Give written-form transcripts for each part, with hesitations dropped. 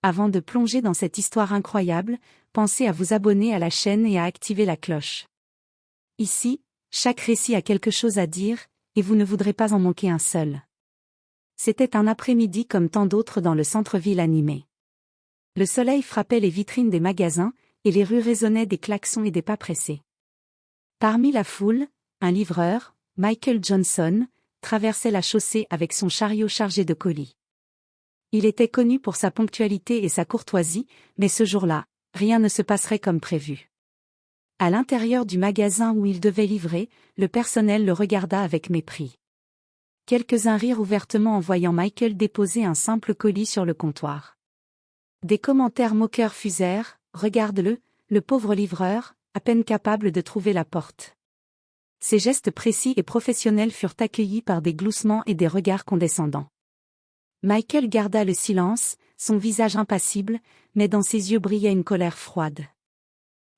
Avant de plonger dans cette histoire incroyable, pensez à vous abonner à la chaîne et à activer la cloche. Ici, chaque récit a quelque chose à dire, et vous ne voudrez pas en manquer un seul. C'était un après-midi comme tant d'autres dans le centre-ville animé. Le soleil frappait les vitrines des magasins, et les rues résonnaient des klaxons et des pas pressés. Parmi la foule, un livreur, Michael Johnson, traversait la chaussée avec son chariot chargé de colis. Il était connu pour sa ponctualité et sa courtoisie, mais ce jour-là, rien ne se passerait comme prévu. À l'intérieur du magasin où il devait livrer, le personnel le regarda avec mépris. Quelques-uns rirent ouvertement en voyant Michael déposer un simple colis sur le comptoir. Des commentaires moqueurs fusèrent, « Regarde-le, le pauvre livreur, à peine capable de trouver la porte. » Ces gestes précis et professionnels furent accueillis par des gloussements et des regards condescendants. Michael garda le silence, son visage impassible, mais dans ses yeux brillait une colère froide.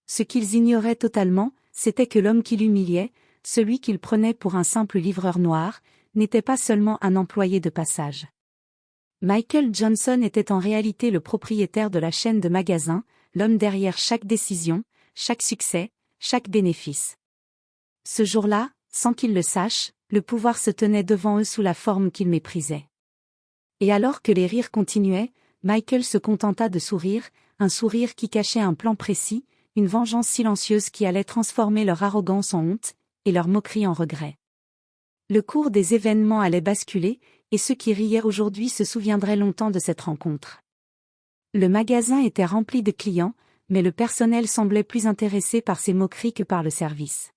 Ce qu'ils ignoraient totalement, c'était que l'homme qui l'humiliait, celui qu'ils prenaient pour un simple livreur noir, n'était pas seulement un employé de passage. Michael Johnson était en réalité le propriétaire de la chaîne de magasins, l'homme derrière chaque décision, chaque succès, chaque bénéfice. Ce jour-là, sans qu'ils le sachent, le pouvoir se tenait devant eux sous la forme qu'ils méprisaient. Et alors que les rires continuaient, Michael se contenta de sourire, un sourire qui cachait un plan précis, une vengeance silencieuse qui allait transformer leur arrogance en honte, et leur moquerie en regret. Le cours des événements allait basculer, et ceux qui riaient aujourd'hui se souviendraient longtemps de cette rencontre. Le magasin était rempli de clients, mais le personnel semblait plus intéressé par ces moqueries que par le service.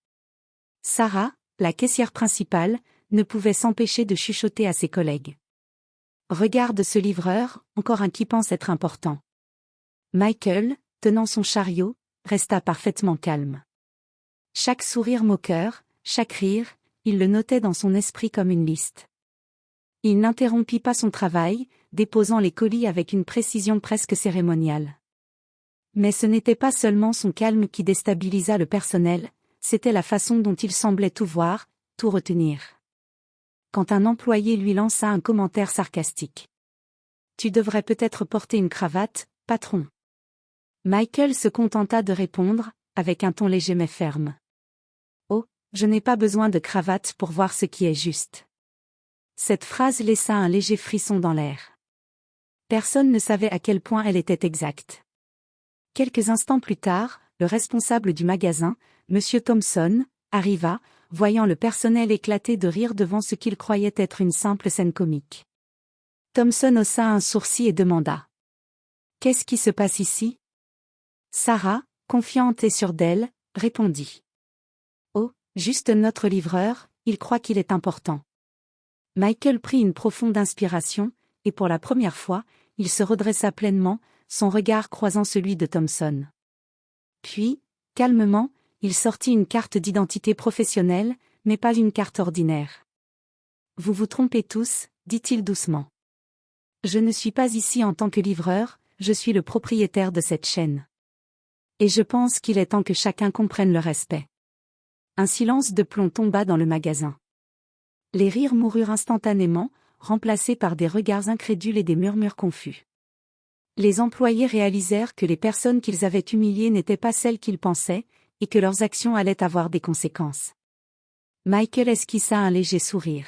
Sarah, la caissière principale, ne pouvait s'empêcher de chuchoter à ses collègues. « Regarde ce livreur, encore un qui pense être important. » Michael, tenant son chariot, resta parfaitement calme. Chaque sourire moqueur, chaque rire, il le notait dans son esprit comme une liste. Il n'interrompit pas son travail, déposant les colis avec une précision presque cérémoniale. Mais ce n'était pas seulement son calme qui déstabilisa le personnel, c'était la façon dont il semblait tout voir, tout retenir. Quand un employé lui lança un commentaire sarcastique. « Tu devrais peut-être porter une cravate, patron. » Michael se contenta de répondre, avec un ton léger mais ferme. « Oh, je n'ai pas besoin de cravate pour voir ce qui est juste. » Cette phrase laissa un léger frisson dans l'air. Personne ne savait à quel point elle était exacte. Quelques instants plus tard, le responsable du magasin, M. Thompson, arriva, voyant le personnel éclater de rire devant ce qu'il croyait être une simple scène comique. Thompson haussa un sourcil et demanda. « Qu'est-ce qui se passe ici ?» Sarah, confiante et sûre d'elle, répondit. « Oh, juste notre livreur, il croit qu'il est important. » Michael prit une profonde inspiration, et pour la première fois, il se redressa pleinement, son regard croisant celui de Thompson. Puis, calmement, il sortit une carte d'identité professionnelle, mais pas une carte ordinaire. « Vous vous trompez tous, dit-il doucement. Je ne suis pas ici en tant que livreur, je suis le propriétaire de cette chaîne. Et je pense qu'il est temps que chacun comprenne le respect. » Un silence de plomb tomba dans le magasin. Les rires moururent instantanément, remplacés par des regards incrédules et des murmures confus. Les employés réalisèrent que les personnes qu'ils avaient humiliées n'étaient pas celles qu'ils pensaient, et que leurs actions allaient avoir des conséquences. Michael esquissa un léger sourire.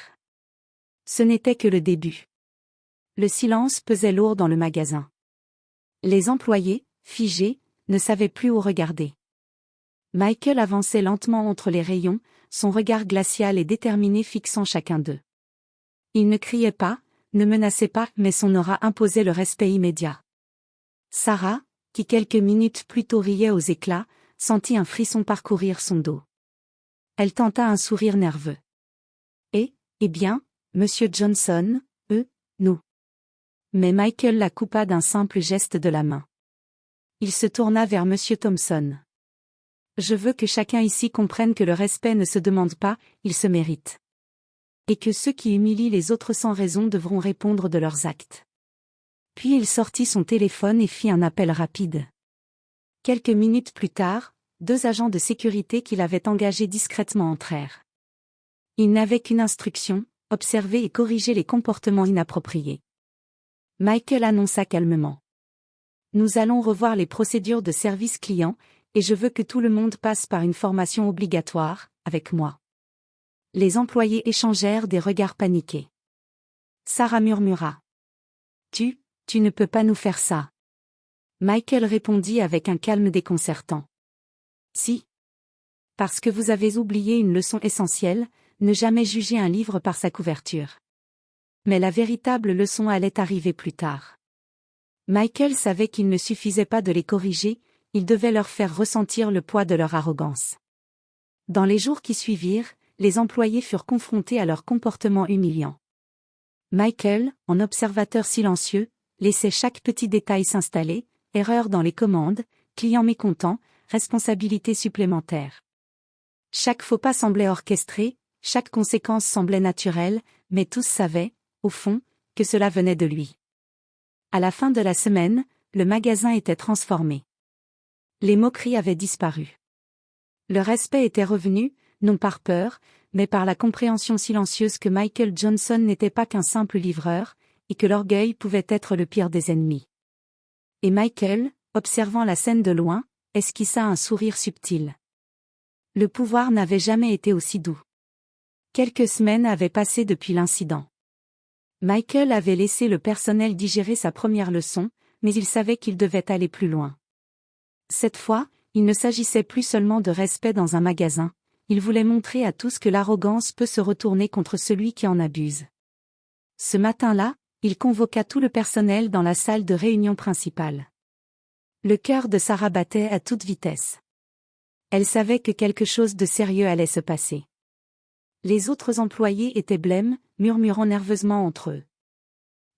Ce n'était que le début. Le silence pesait lourd dans le magasin. Les employés, figés, ne savaient plus où regarder. Michael avançait lentement entre les rayons, son regard glacial et déterminé fixant chacun d'eux. Il ne criait pas, ne menaçait pas, mais son aura imposait le respect immédiat. Sarah, qui quelques minutes plus tôt riait aux éclats, sentit un frisson parcourir son dos. Elle tenta un sourire nerveux. « Eh bien, Monsieur Johnson, nous. » Mais Michael la coupa d'un simple geste de la main. Il se tourna vers Monsieur Thompson. « Je veux que chacun ici comprenne que le respect ne se demande pas, il se mérite. Et que ceux qui humilient les autres sans raison devront répondre de leurs actes. » Puis il sortit son téléphone et fit un appel rapide. Quelques minutes plus tard, 2 agents de sécurité qu'il avait engagés discrètement entrèrent. Ils n'avaient qu'une instruction, observer et corriger les comportements inappropriés. Michael annonça calmement. Nous allons revoir les procédures de service client, et je veux que tout le monde passe par une formation obligatoire, avec moi. Les employés échangèrent des regards paniqués. Sarah murmura. Tu ne peux pas nous faire ça. Michael répondit avec un calme déconcertant. Si. Parce que vous avez oublié une leçon essentielle, ne jamais juger un livre par sa couverture. Mais la véritable leçon allait arriver plus tard. Michael savait qu'il ne suffisait pas de les corriger, il devait leur faire ressentir le poids de leur arrogance. Dans les jours qui suivirent, les employés furent confrontés à leur comportement humiliant. Michael, en observateur silencieux, laissait chaque petit détail s'installer, erreurs dans les commandes, clients mécontents, responsabilités supplémentaires. Chaque faux pas semblait orchestré, chaque conséquence semblait naturelle, mais tous savaient, au fond, que cela venait de lui. À la fin de la semaine, le magasin était transformé. Les moqueries avaient disparu. Le respect était revenu, non par peur, mais par la compréhension silencieuse que Michael Johnson n'était pas qu'un simple livreur, et que l'orgueil pouvait être le pire des ennemis. Et Michael, observant la scène de loin, esquissa un sourire subtil. Le pouvoir n'avait jamais été aussi doux. Quelques semaines avaient passé depuis l'incident. Michael avait laissé le personnel digérer sa première leçon, mais il savait qu'il devait aller plus loin. Cette fois, il ne s'agissait plus seulement de respect dans un magasin, il voulait montrer à tous que l'arrogance peut se retourner contre celui qui en abuse. Ce matin-là, il convoqua tout le personnel dans la salle de réunion principale. Le cœur de Sarah battait à toute vitesse. Elle savait que quelque chose de sérieux allait se passer. Les autres employés étaient blêmes, murmurant nerveusement entre eux.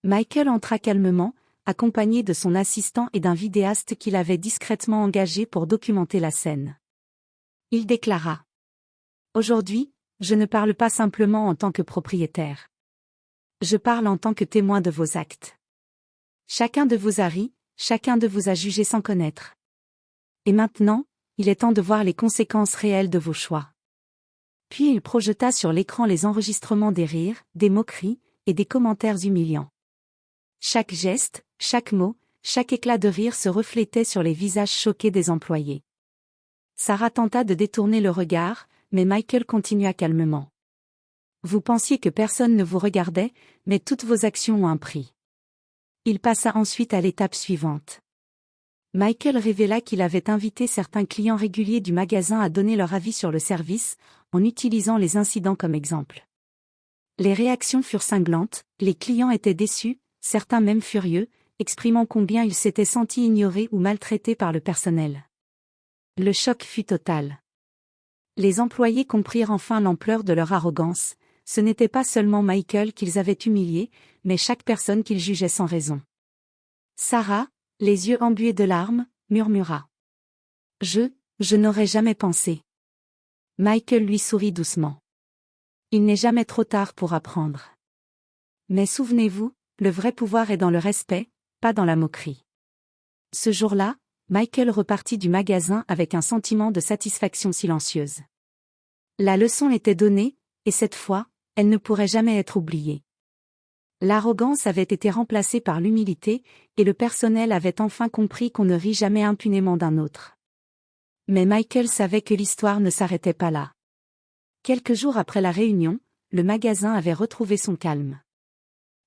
Michael entra calmement, accompagné de son assistant et d'un vidéaste qu'il avait discrètement engagé pour documenter la scène. Il déclara. « Aujourd'hui, je ne parle pas simplement en tant que propriétaire. Je parle en tant que témoin de vos actes. Chacun de vous a ri, chacun de vous a jugé sans connaître. Et maintenant, il est temps de voir les conséquences réelles de vos choix. » Puis il projeta sur l'écran les enregistrements des rires, des moqueries, et des commentaires humiliants. Chaque geste, chaque mot, chaque éclat de rire se reflétait sur les visages choqués des employés. Sarah tenta de détourner le regard, mais Michael continua calmement. Vous pensiez que personne ne vous regardait, mais toutes vos actions ont un prix. Il passa ensuite à l'étape suivante. Michael révéla qu'il avait invité certains clients réguliers du magasin à donner leur avis sur le service, en utilisant les incidents comme exemple. Les réactions furent cinglantes, les clients étaient déçus, certains même furieux, exprimant combien ils s'étaient sentis ignorés ou maltraités par le personnel. Le choc fut total. Les employés comprirent enfin l'ampleur de leur arrogance, ce n'était pas seulement Michael qu'ils avaient humilié, mais chaque personne qu'ils jugeaient sans raison. Sarah, les yeux embués de larmes, murmura. Je n'aurais jamais pensé. Michael lui sourit doucement. Il n'est jamais trop tard pour apprendre. Mais souvenez-vous, le vrai pouvoir est dans le respect, pas dans la moquerie. Ce jour-là, Michael repartit du magasin avec un sentiment de satisfaction silencieuse. La leçon était donnée, et cette fois, elle ne pourrait jamais être oubliée. L'arrogance avait été remplacée par l'humilité, et le personnel avait enfin compris qu'on ne rit jamais impunément d'un autre. Mais Michael savait que l'histoire ne s'arrêtait pas là. Quelques jours après la réunion, le magasin avait retrouvé son calme.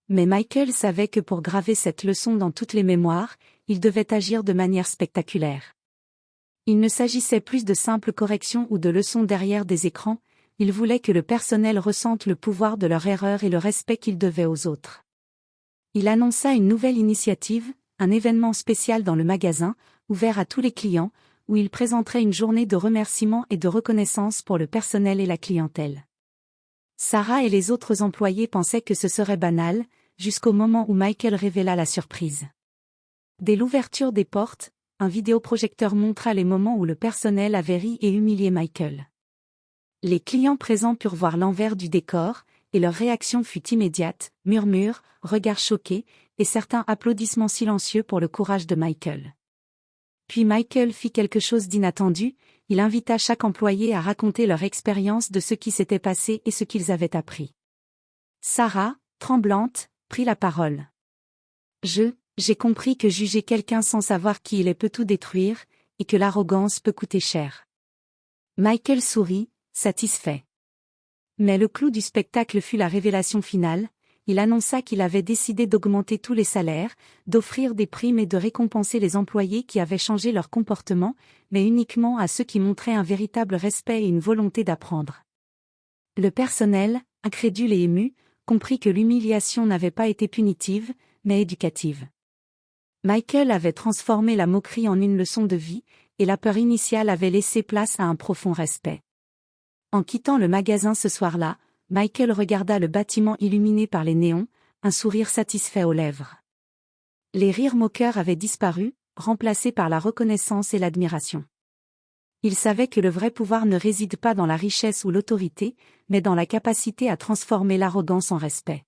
Mais Michael savait que pour graver cette leçon dans toutes les mémoires, il devait agir de manière spectaculaire. Il ne s'agissait plus de simples corrections ou de leçons derrière des écrans, il voulait que le personnel ressente le pouvoir de leur erreur et le respect qu'ils devaient aux autres. Il annonça une nouvelle initiative, un événement spécial dans le magasin, ouvert à tous les clients, où il présenterait une journée de remerciements et de reconnaissance pour le personnel et la clientèle. Sarah et les autres employés pensaient que ce serait banal, jusqu'au moment où Michael révéla la surprise. Dès l'ouverture des portes, un vidéoprojecteur montra les moments où le personnel avait ri et humilié Michael. Les clients présents purent voir l'envers du décor, et leur réaction fut immédiate, murmures, regards choqués, et certains applaudissements silencieux pour le courage de Michael. Puis Michael fit quelque chose d'inattendu, il invita chaque employé à raconter leur expérience de ce qui s'était passé et ce qu'ils avaient appris. Sarah, tremblante, prit la parole. J'ai compris que juger quelqu'un sans savoir qui il est peut tout détruire, et que l'arrogance peut coûter cher. Michael sourit, satisfait. Mais le clou du spectacle fut la révélation finale. Il annonça qu'il avait décidé d'augmenter tous les salaires, d'offrir des primes et de récompenser les employés qui avaient changé leur comportement, mais uniquement à ceux qui montraient un véritable respect et une volonté d'apprendre. Le personnel, incrédule et ému, comprit que l'humiliation n'avait pas été punitive, mais éducative. Michael avait transformé la moquerie en une leçon de vie, et la peur initiale avait laissé place à un profond respect. En quittant le magasin ce soir-là, Michael regarda le bâtiment illuminé par les néons, un sourire satisfait aux lèvres. Les rires moqueurs avaient disparu, remplacés par la reconnaissance et l'admiration. Il savait que le vrai pouvoir ne réside pas dans la richesse ou l'autorité, mais dans la capacité à transformer l'arrogance en respect.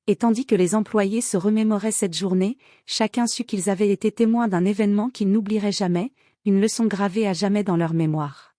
Et tandis que les employés se remémoraient cette journée, chacun sut qu'ils avaient été témoins d'un événement qu'ils n'oublieraient jamais, une leçon gravée à jamais dans leur mémoire.